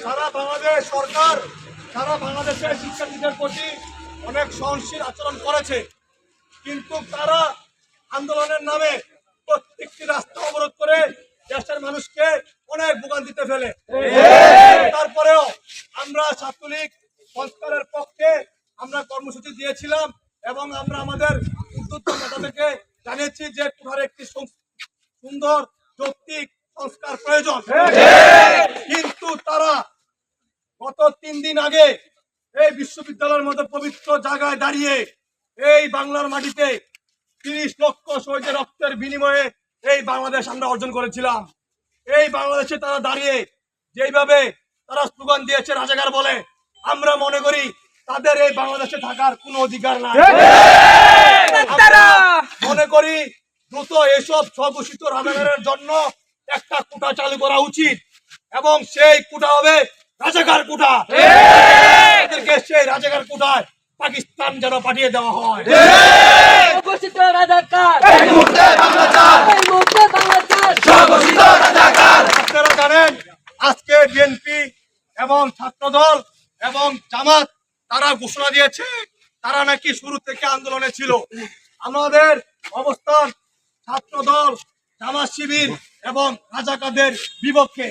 সারা বাংলাদেশ সরকার সারা বাংলাদেশের শিক্ষার্থীদের প্রতি অনেক সহনশীল আচরণ করেছে, কিন্তু তারা আন্দোলনের নামে প্রত্যেকটি রাস্তা অবরোধ করে দেশের মানুষকে অনেক ভোগান্তিতে ফেলে। তারপরেও আমরা ছাত্রলীগ সংস্কারের পক্ষে আমরা কর্মসূচি দিয়েছিলাম এবং আমরা আমাদের উদ্যোক্তা নেতাদেরকে জানিয়েছি যে কোথার একটি সুন্দর যৌক্তিক সংস্কার প্রয়োজন। কিন্তু তারা গত 3 দিন আগে এই বিশ্ববিদ্যালয়ের মতো পবিত্র জায়গায় দাঁড়িয়ে এই বাংলার মাটিতে 30 লক্ষ শহীদের রক্তের বিনিময়ে এই বাংলাদেশ আমরা অর্জন করেছিলাম। এই বাংলাদেশে তারা দাঁড়িয়ে যেইভাবে তারা স্লোগান দিয়েছে রাজাকার বলে, আমরা মনে করি তাদের এই বাংলাদেশে থাকার কোনো অধিকার নাই। মনে করি দ্রুত এসব স্বঘোষিত রাজাকারের জন্য একটা কোটা চালু করা উচিত এবং সেই কোটা হবে রাজাকার কোটা। এদেরকে সেই রাজাকার কোটায় পাকিস্তান যেন পাঠিয়ে দেওয়া হয়। আপনারা জানেন আজকে বিএনপি এবং ছাত্রদল এবং জামাত তারা ঘোষণা দিয়েছে তারা নাকি শুরু থেকে আন্দোলনে ছিল। আমাদের অবস্থান ছাত্রদল, জামাত শিবির এবং রাজাকারদের বিপক্ষে।